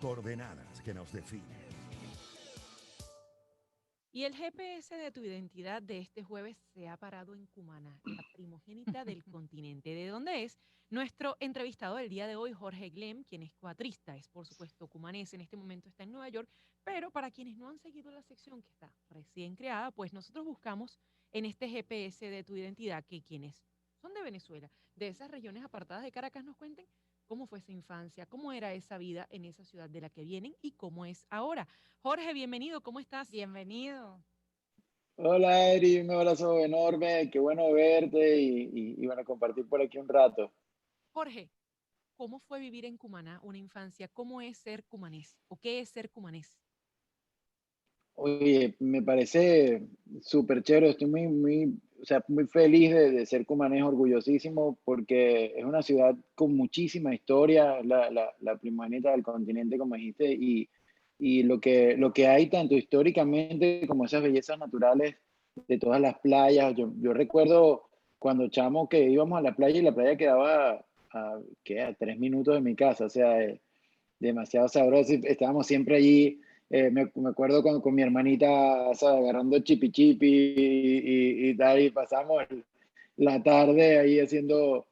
Coordenadas que nos definen. Y el GPS de tu identidad de este jueves se ha parado en Cumaná, la primogénita del continente. ¿De dónde es? Nuestro entrevistado del día de hoy, Jorge Glem, quien es cuatrista, es por supuesto cumanés, en este momento está en Nueva York, pero para quienes no han seguido la sección que está recién creada, pues nosotros buscamos en este GPS de tu identidad que quienes son de Venezuela, de esas regiones apartadas de Caracas, nos cuenten cómo fue esa infancia, cómo era esa vida en esa ciudad de la que vienen y cómo es ahora. Jorge, bienvenido, ¿cómo estás? Bienvenido. Hola, Eri, un abrazo enorme, qué bueno verte y bueno, compartir por aquí un rato. Jorge, ¿cómo fue vivir en Cumaná una infancia? ¿Cómo es ser cumanés? ¿O qué es ser cumanés? Oye, me parece súper chévere, estoy o sea, muy feliz de ser cumanés, orgullosísimo, porque es una ciudad con muchísima historia, la primogénita del continente, como dijiste, y lo que hay tanto históricamente como esas bellezas naturales de todas las playas. Yo recuerdo cuando chamo que íbamos a la playa y la playa quedaba a 3 minutos de mi casa, o sea, demasiado sabroso y estábamos siempre allí. Me acuerdo con mi hermanita, ¿sabes? Agarrando chipi chipi y tal, y pasamos la tarde ahí haciendo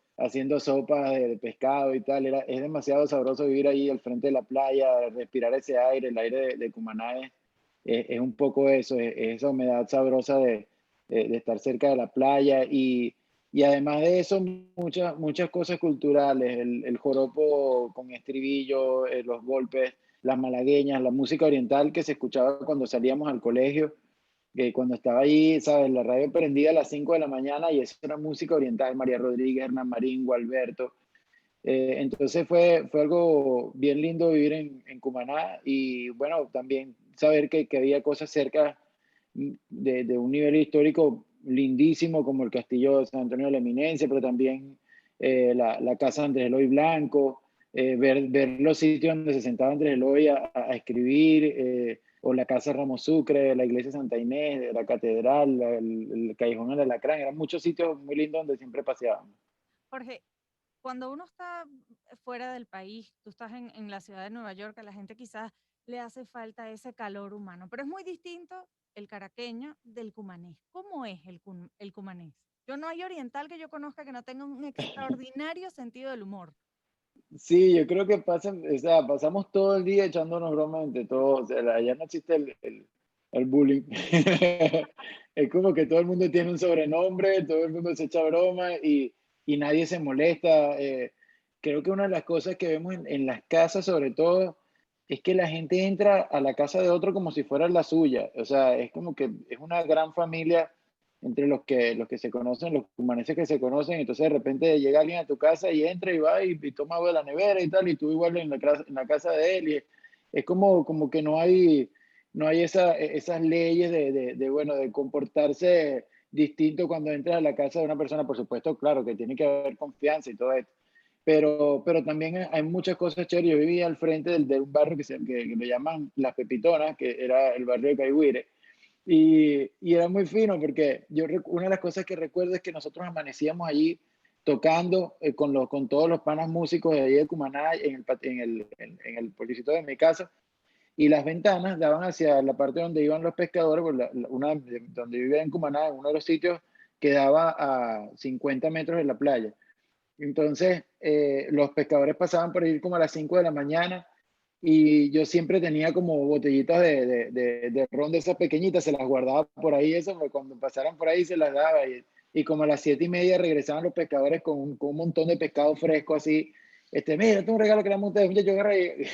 sopa de pescado y tal. Es demasiado sabroso vivir ahí al frente de la playa, respirar ese aire, el aire de Cumaná es un poco eso, es esa humedad sabrosa de estar cerca de la playa y además de eso, muchas cosas culturales, el joropo con estribillo, los golpes, las malagueñas, la música oriental que se escuchaba cuando salíamos al colegio, que cuando estaba ahí, ¿sabes? La radio prendida a las 5 de la mañana y eso era música oriental, María Rodríguez, Hernán Marín, Gualberto. Entonces fue algo bien lindo vivir en Cumaná y bueno, también saber que había cosas cerca de un nivel histórico lindísimo como el Castillo de San Antonio de la Eminencia, pero también la Casa de Andrés Eloy Blanco, ver los sitios donde se sentaba Andrés Eloy a escribir, o la Casa Ramos Sucre, la Iglesia de Santa Inés, la Catedral, el Callejón del Alacrán, eran muchos sitios muy lindos donde siempre paseábamos. Jorge, cuando uno está fuera del país, tú estás en la ciudad de Nueva York, a la gente quizás le hace falta ese calor humano, pero es muy distinto el caraqueño del cumanés. ¿Cómo es el cumanés? Yo no hay oriental que yo conozca que no tenga un extraordinario sentido del humor. Sí, yo creo que o sea, pasamos todo el día echándonos bromas entre todos. O sea, allá no existe el bullying. Es como que todo el mundo tiene un sobrenombre, todo el mundo se echa broma y nadie se molesta. Creo que una de las cosas que vemos en las casas, sobre todo, es que la gente entra a la casa de otro como si fuera la suya. O sea, es como que es una gran familia entre los que se conocen, los cumaneses que se conocen, entonces de repente llega alguien a tu casa y entra y va y toma agua de la nevera y tal, y tú igual en la casa de él, y es como que no hay esas leyes bueno, de comportarse distinto cuando entras a la casa de una persona, por supuesto, claro, que tiene que haber confianza y todo esto. Pero también hay muchas cosas chéveres. Yo vivía al frente de un barrio que lo llaman Las Pepitonas, que era el barrio de Caigüire, y era muy fino porque una de las cosas que recuerdo es que nosotros amanecíamos allí tocando con todos los panas músicos de allí de Cumaná en el pueblecito de mi casa y las ventanas daban hacia la parte donde iban los pescadores, pues donde vivía en Cumaná, en uno de los sitios quedaba a 50 metros de la playa. Entonces, los pescadores pasaban por ahí como a las 5 de la mañana y yo siempre tenía como botellitas de ron de esas pequeñitas, se las guardaba por ahí, eso, pues, cuando pasaran por ahí se las daba y como a las 7:30 regresaban los pescadores con un montón de pescado fresco así, mira, este es un regalo que le damos a ustedes, yo agarré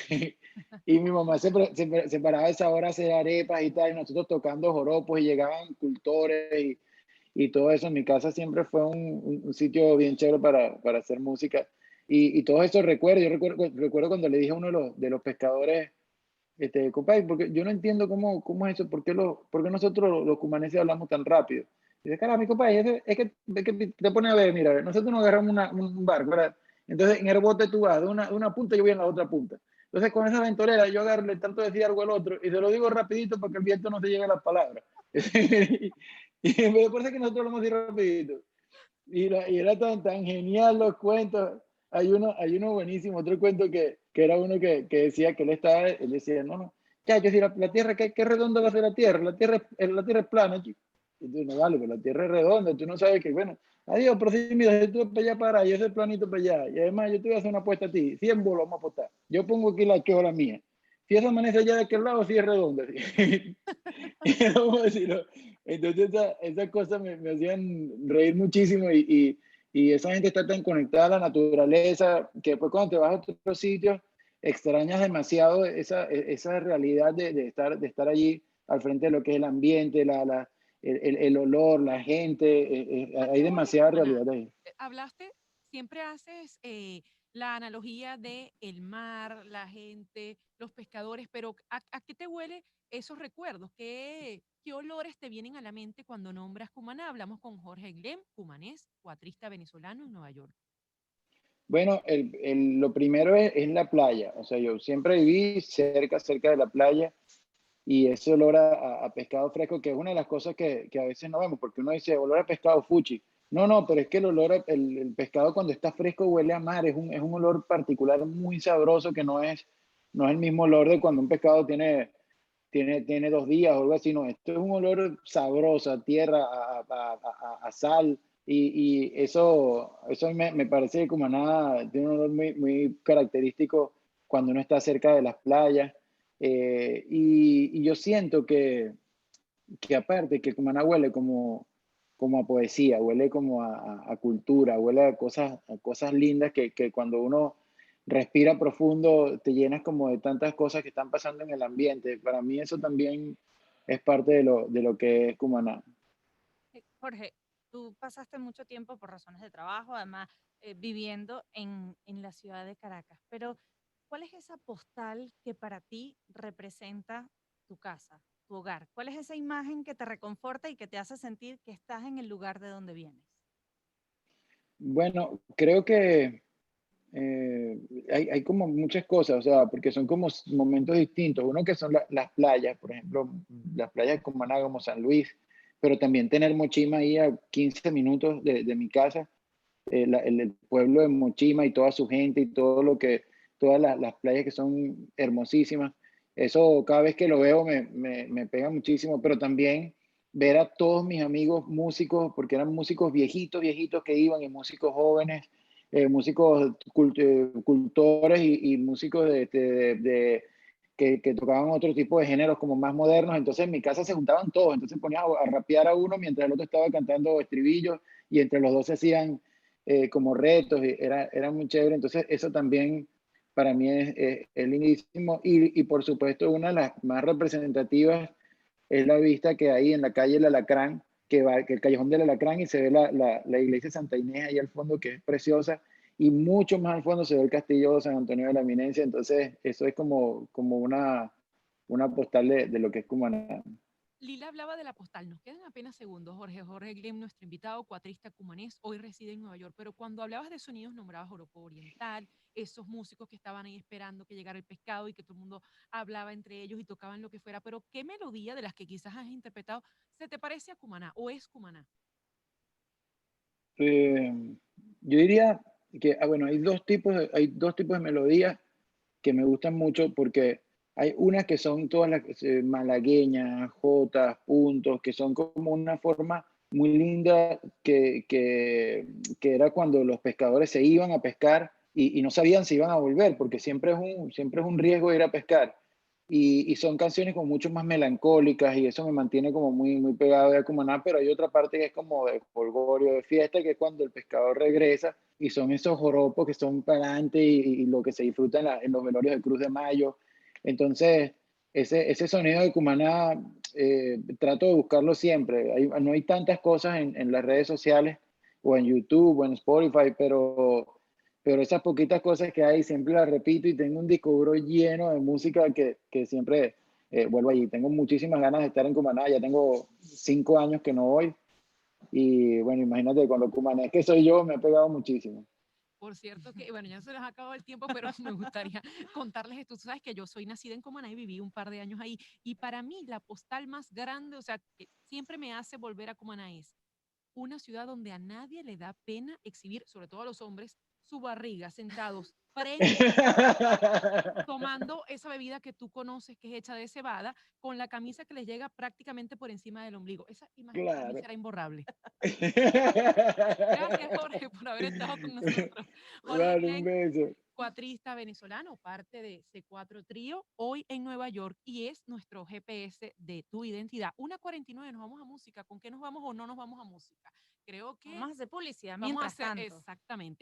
y mi mamá se paraba a esa hora a hacer arepas y tal, y nosotros tocando joropos y llegaban cultores y todo eso. En mi casa siempre fue un sitio bien chévere para hacer música. Y todos esos recuerdos, yo recuerdo cuando le dije a uno de los pescadores, compadre, porque yo no entiendo cómo es eso, por qué nosotros los cumaneses hablamos tan rápido. Y dice, cara, mi compadre, es que te pones a ver, mira, nosotros nos agarramos un barco, ¿verdad? Entonces en el bote tú vas de una punta y yo voy en la otra punta. Entonces con esa ventolera yo agarro, le tanto decir algo al otro y se lo digo rapidito para que el viento no se llegue a las palabras. Y me parece que nosotros lo hemos dicho rapidito. Y era tan genial los cuentos. Hay uno buenísimo, otro cuento que era uno que decía que él decía, no, no, ya, yo si la tierra, ¿qué redonda va a ser la tierra? La tierra es plana, chico. Y tú, no vale, pero la tierra es redonda, tú no sabes que, bueno, adiós, pero sí, mira, si tú vas para allá para, yo soy planito para allá, y además yo te voy a hacer una apuesta a ti, 100 bolos vamos a apostar, yo pongo aquí la que hora mía, si eso amanece allá de aquel lado, sí es redonda. Sí. Y vamos a decirlo. Entonces esas cosas me hacían reír muchísimo y esa gente está tan conectada a la naturaleza que después cuando te vas a otros sitios extrañas demasiado esa realidad de estar allí al frente de lo que es el ambiente, el olor, la gente, ¿A hay qué huele demasiada Cumaná? realidad ahí. Hablaste, siempre haces la analogía de el mar, la gente, los pescadores, pero ¿a qué te huele esos recuerdos? ¿Qué olores te vienen a la mente cuando nombras Cumaná? Hablamos con Jorge Glem, cumanés, cuatrista venezolano en Nueva York. Bueno, lo primero es la playa. O sea, yo siempre viví cerca de la playa y ese olor a pescado fresco, que es una de las cosas que a veces no vemos, porque uno dice olor a pescado fuchi. No, no, pero es que el pescado cuando está fresco huele a mar, es un olor particular muy sabroso que no es el mismo olor de cuando un pescado tiene 2 días o algo así, no, esto es un olor sabroso a tierra, a sal, eso me parece que como nada, tiene un olor muy característico cuando uno está cerca de las playas. Y yo siento que aparte que Cumaná huele como a poesía, huele como a cultura, huele a cosas lindas que cuando uno respira profundo te llenas como de tantas cosas que están pasando en el ambiente. Para mí eso también es parte de lo que es Cumaná. Jorge, tú pasaste mucho tiempo por razones de trabajo, además viviendo en la ciudad de Caracas, pero ¿cuál es esa postal que para ti representa tu casa, tu hogar? ¿Cuál es esa imagen que te reconforta y que te hace sentir que estás en el lugar de donde vienes? Bueno, creo que eh, hay como muchas cosas, o sea, porque son como momentos distintos. Uno que son las playas, por ejemplo, las playas de Cumaná como San Luis, pero también tener Mochima ahí a 15 minutos de mi casa, el pueblo de Mochima y toda su gente y todas las playas que son hermosísimas. Eso cada vez que lo veo me pega muchísimo, pero también ver a todos mis amigos músicos, porque eran músicos viejitos, viejitos que iban y músicos jóvenes, músicos cultores y músicos que tocaban otro tipo de géneros como más modernos. Entonces en mi casa se juntaban todos, entonces ponían a rapear a uno mientras el otro estaba cantando estribillos y entre los dos se hacían como retos, y era muy chévere. Entonces, eso también para mí es lindísimo. Y por supuesto, una de las más representativas es la vista que hay en la calle El Alacrán, que el callejón del Alacrán y se ve la iglesia de Santa Inés ahí al fondo, que es preciosa. Y mucho más al fondo se ve el castillo de San Antonio de la Eminencia. Entonces, eso es como una postal de lo que es Cumaná. Lila hablaba de la postal. Nos quedan apenas segundos. Jorge Glem, nuestro invitado, cuatrista cumanés, hoy reside en Nueva York. Pero cuando hablabas de sonidos, nombrabas Oropo Oriental, esos músicos que estaban ahí esperando que llegara el pescado y que todo el mundo hablaba entre ellos y tocaban lo que fuera. Pero ¿qué melodía de las que quizás has interpretado se te parece a Cumaná o es Cumaná? Eh, yo diría que, bueno, hay dos tipos de melodías que me gustan mucho porque hay unas que son todas las malagueñas, jotas, puntos, que son como una forma muy linda que era cuando los pescadores se iban a pescar y no sabían si iban a volver, porque siempre es un riesgo ir a pescar. Y son canciones como mucho más melancólicas y eso me mantiene como muy pegado de Cumaná, pero hay otra parte que es como de folgorio, de fiesta, que es cuando el pescador regresa y son esos joropos que son para adelante y lo que se disfruta en los velorios de Cruz de Mayo. Entonces, ese sonido de Cumaná trato de buscarlo siempre. No hay tantas cosas en las redes sociales o en YouTube o en Spotify, pero esas poquitas cosas que hay siempre las repito y tengo un disco duro lleno de música que siempre vuelvo allí. Tengo muchísimas ganas de estar en Cumaná, ya tengo 5 años que no voy y bueno, imagínate con lo cumanés que soy yo, me ha pegado muchísimo. Por cierto que, bueno, ya se nos ha acabado el tiempo, pero me gustaría contarles esto. Tú sabes que yo soy nacida en Cumaná y viví un par de años ahí. Y para mí la postal más grande, o sea, que siempre me hace volver a Cumaná es una ciudad donde a nadie le da pena exhibir, sobre todo a los hombres, su barriga, sentados frente tomando esa bebida que tú conoces que es hecha de cebada, con la camisa que les llega prácticamente por encima del ombligo. Esa imagen para mí Claro. será imborrable. Gracias, Jorge, por haber estado con nosotros. Jorge Vale, un Glenn, beso. cuatrista venezolano, parte de C4 Trío, hoy en Nueva York, y es nuestro GPS de tu identidad. 1:49, nos vamos a música. ¿Con qué nos vamos o no nos vamos a música? Creo que Vamos a hacer publicidad vamos a mientras hacer tanto. exactamente.